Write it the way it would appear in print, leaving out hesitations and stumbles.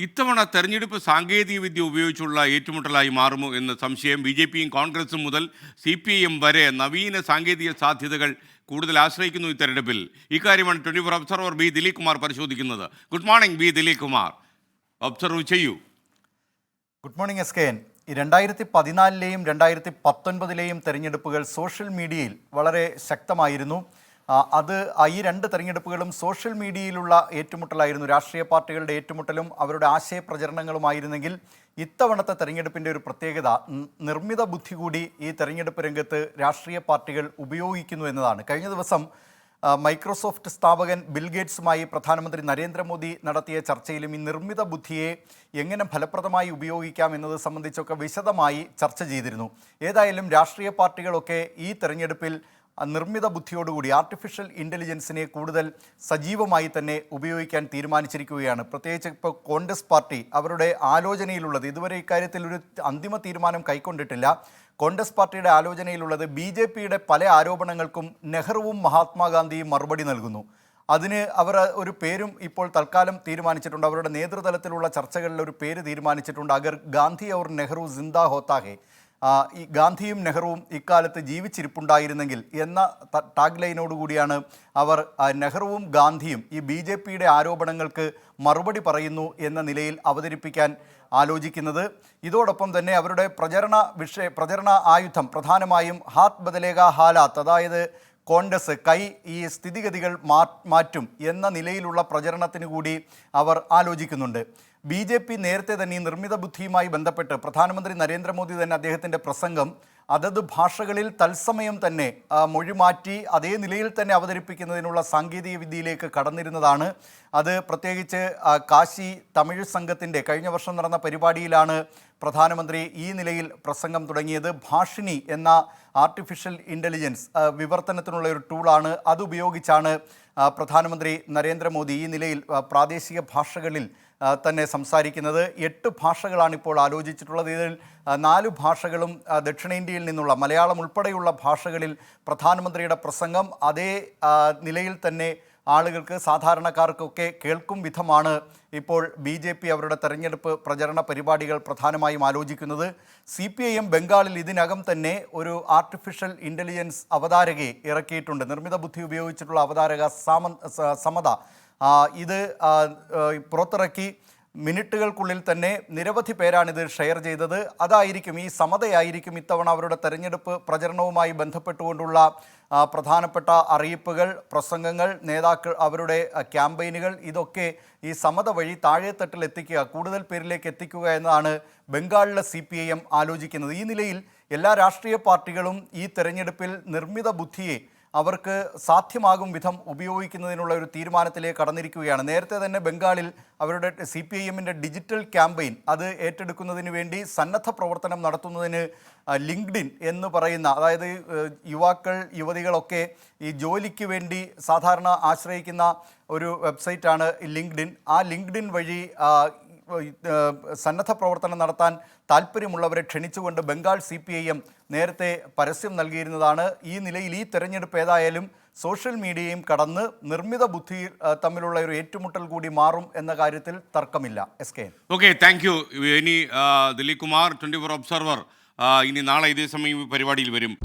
ഇത്തവണ തെരഞ്ഞെടുപ്പ് സാങ്കേതികവിദ്യ ഉപയോഗിച്ചുള്ള ഏറ്റുമുട്ടലായി മാറുമോ എന്ന സംശയം ബി.ജെ.പിയും കോൺഗ്രസും മുതൽ CPIM വരെ നവീന സാങ്കേതിക സാധ്യതകൾ കൂടുതൽ ആശ്രയിക്കുന്നു ഈ തെരഞ്ഞെടുപ്പിൽ. ഇക്കാര്യമാണ് 24 ഒബ്സർവർ ബി ദിലീപ് കുമാർ പരിശോധിക്കുന്നത്. Good morning B Dileep Kumar, observe ചെയ്യൂ. ഗുഡ് മോർണിംഗ് SKN. 2014-ലെയും 2019-ലെയും തെരഞ്ഞെടുപ്പുകൾ സോഷ്യൽ മീഡിയയിൽ വളരെ ശക്തമായിരുന്നു. ഈ രണ്ട് തെരഞ്ഞെടുപ്പുകളും സോഷ്യൽ മീഡിയയിലുള്ള ഏറ്റുമുട്ടലായിരുന്നു. രാഷ്ട്രീയ പാർട്ടികളുടെ ഏറ്റുമുട്ടലും അവരുടെ ആശയപ്രചരണങ്ങളുമായിരുന്നെങ്കിൽ ഇത്തവണത്തെ തെരഞ്ഞെടുപ്പിൻ്റെ ഒരു പ്രത്യേകത നിർമ്മിത ബുദ്ധി കൂടി ഈ തെരഞ്ഞെടുപ്പ് രംഗത്ത് രാഷ്ട്രീയ പാർട്ടികൾ ഉപയോഗിക്കുന്നു എന്നതാണ്. കഴിഞ്ഞ ദിവസം മൈക്രോസോഫ്റ്റ് സ്ഥാപകൻ ബിൽഗേറ്റ്സുമായി പ്രധാനമന്ത്രി നരേന്ദ്രമോദി നടത്തിയ ചർച്ചയിലും ഈ നിർമ്മിത ബുദ്ധിയെ എങ്ങനെ ഫലപ്രദമായി ഉപയോഗിക്കാം എന്നത് സംബന്ധിച്ചൊക്കെ വിശദമായി ചർച്ച ചെയ്തിരുന്നു. ഏതായാലും രാഷ്ട്രീയ പാർട്ടികളൊക്കെ ഈ തെരഞ്ഞെടുപ്പിൽ നിർമ്മിത ബുദ്ധിയോടുകൂടി ആർട്ടിഫിഷ്യൽ ഇൻ്റലിജൻസിനെ കൂടുതൽ സജീവമായി തന്നെ ഉപയോഗിക്കാൻ തീരുമാനിച്ചിരിക്കുകയാണ്. പ്രത്യേകിച്ച് ഇപ്പോൾ കോൺഗ്രസ് പാർട്ടി അവരുടെ ആലോചനയിലുള്ളത്, ഇതുവരെ ഇക്കാര്യത്തിൽ ഒരു അന്തിമ തീരുമാനം കൈക്കൊണ്ടിട്ടില്ല. കോൺഗ്രസ് പാർട്ടിയുടെ ആലോചനയിലുള്ളത് BJPയുടെ പല ആരോപണങ്ങൾക്കും നെഹ്റുവും മഹാത്മാഗാന്ധിയും മറുപടി നൽകുന്നു. അതിന് അവർ ഒരു പേരും ഇപ്പോൾ തൽക്കാലം തീരുമാനിച്ചിട്ടുണ്ട്. അവരുടെ നേതൃതലത്തിലുള്ള ചർച്ചകളിൽ ഒരു പേര് തീരുമാനിച്ചിട്ടുണ്ട്. അഗർ ഗാന്ധി ഔർ നെഹ്റു ജിന്ദാ ഹോത്താ ഹെ, ഈ ഗാന്ധിയും നെഹ്റുവും ഇക്കാലത്ത് ജീവിച്ചിരിപ്പുണ്ടായിരുന്നെങ്കിൽ എന്ന ടാഗ് ലൈനോടുകൂടിയാണ് അവർ നെഹ്റുവും ഗാന്ധിയും ഈ BJPയുടെ ആരോപണങ്ങൾക്ക് മറുപടി പറയുന്നു എന്ന നിലയിൽ അവതരിപ്പിക്കാൻ ആലോചിക്കുന്നത്. ഇതോടൊപ്പം തന്നെ അവരുടെ പ്രചരണ ആയുധം പ്രധാനമായും ഹാത്ത് ബദലേഗ ഹാലാത്ത്, അതായത് കോൺഗ്രസ് ഈ സ്ഥിതിഗതികൾ മാറ്റും എന്ന നിലയിലുള്ള പ്രചരണത്തിന് കൂടി അവർ ആലോചിക്കുന്നുണ്ട്. BJP നേരത്തെ തന്നെ ഈ നിർമ്മിത ബുദ്ധിയുമായി ബന്ധപ്പെട്ട് പ്രധാനമന്ത്രി നരേന്ദ്രമോദി തന്നെ അദ്ദേഹത്തിൻ്റെ പ്രസംഗം അതത് ഭാഷകളിൽ തത്സമയം തന്നെ മൊഴിമാറ്റി അതേ നിലയിൽ തന്നെ അവതരിപ്പിക്കുന്നതിനുള്ള സാങ്കേതിക വിദ്യയിലേക്ക് കടന്നിരുന്നതാണ്. അത് പ്രത്യേകിച്ച് കാശി തമിഴ് സംഘത്തിൻ്റെ കഴിഞ്ഞ വർഷം നടന്ന പരിപാടിയിലാണ് പ്രധാനമന്ത്രി ഈ നിലയിൽ പ്രസംഗം തുടങ്ങിയത്. ഭാഷിണി എന്ന ആർട്ടിഫിഷ്യൽ ഇൻ്റലിജൻസ് വിവർത്തനത്തിനുള്ള ഒരു ടൂളാണ്. അതുപയോഗിച്ചാണ് പ്രധാനമന്ത്രി നരേന്ദ്രമോദി ഈ നിലയിൽ പ്രാദേശിക ഭാഷകളിൽ തന്നെ സംസാരിക്കുന്നത്. 8 ഭാഷകളാണ് ഇപ്പോൾ ആലോചിച്ചിട്ടുള്ളത്. ഇതിൽ 4 ഭാഷകളും ദക്ഷിണേന്ത്യയിൽ നിന്നുള്ള മലയാളം ഉൾപ്പെടെയുള്ള ഭാഷകളിൽ പ്രധാനമന്ത്രിയുടെ പ്രസംഗം അതേ നിലയിൽ തന്നെ ആളുകൾക്ക് സാധാരണക്കാർക്കൊക്കെ കേൾക്കും വിധമാണ് ഇപ്പോൾ BJP അവരുടെ തെരഞ്ഞെടുപ്പ് പ്രചരണ പരിപാടികൾ പ്രധാനമായും ആലോചിക്കുന്നത്. CPIM ബംഗാളിൽ ഇതിനകം തന്നെ ഒരു ആർട്ടിഫിഷ്യൽ ഇൻ്റലിജൻസ് അവതാരകയെ ഇറക്കിയിട്ടുണ്ട്. നിർമ്മിത ബുദ്ധി ഉപയോഗിച്ചിട്ടുള്ള അവതാരക സമത ഇത് പുറത്തിറക്കി. മിനിറ്റുകൾക്കുള്ളിൽ തന്നെ നിരവധി പേരാണിത് ഷെയർ ചെയ്തത്. അതായിരിക്കും, ഈ സമതയായിരിക്കും ഇത്തവണ അവരുടെ തെരഞ്ഞെടുപ്പ് പ്രചരണവുമായി ബന്ധപ്പെട്ടുകൊണ്ടുള്ള പ്രധാനപ്പെട്ട അറിയിപ്പുകൾ, പ്രസംഗങ്ങൾ, നേതാക്കൾ, അവരുടെ ക്യാമ്പയിനുകൾ ഇതൊക്കെ ഈ സമത വഴി താഴെത്തട്ടിൽ എത്തിക്കുക, കൂടുതൽ പേരിലേക്ക് എത്തിക്കുക എന്നതാണ് ബംഗാളിലെ CPIM ആലോചിക്കുന്നത്. ഈ നിലയിൽ എല്ലാ രാഷ്ട്രീയ പാർട്ടികളും ഈ തെരഞ്ഞെടുപ്പിൽ നിർമ്മിത ബുദ്ധിയെ അവർക്ക് സാധ്യമാകും വിധം ഉപയോഗിക്കുന്നതിനുള്ള ഒരു തീരുമാനത്തിലേക്ക് കടന്നിരിക്കുകയാണ്. നേരത്തെ തന്നെ ബംഗാളിൽ അവരുടെ CPIMൻ്റെ ഡിജിറ്റൽ ക്യാമ്പയിൻ അത് ഏറ്റെടുക്കുന്നതിന് വേണ്ടി സന്നദ്ധ പ്രവർത്തനം നടത്തുന്നതിന് ലിങ്ക്ഡിൻ എന്ന് പറയുന്ന, അതായത് യുവാക്കൾ യുവതികളൊക്കെ ഈ ജോലിക്ക് വേണ്ടി സാധാരണ ആശ്രയിക്കുന്ന ഒരു വെബ്സൈറ്റാണ് ലിങ്ക്ഡിൻ. ആ ലിങ്ക്ഡിൻ വഴി സന്നദ്ധ പ്രവർത്തനം നടത്താൻ താല്പര്യമുള്ളവരെ ക്ഷണിച്ചുകൊണ്ട് ബംഗാൾ CPIM നേരത്തെ പരസ്യം നൽകിയിരുന്നതാണ്. ഈ നിലയിൽ ഈ തെരഞ്ഞെടുപ്പ് ഏതായാലും സോഷ്യൽ മീഡിയയും കടന്ന് നിർമ്മിത ബുദ്ധി തമ്മിലുള്ള ഒരു ഏറ്റുമുട്ടൽ കൂടി മാറും എന്ന കാര്യത്തിൽ തർക്കമില്ല. SKN. Okay, thank you. ഇനി ദിലീപ് കുമാർ, 24 ഒബ്സർവർ ഇനി നാളെ ഇതേ സമയം പരിപാടിയിൽ വരും.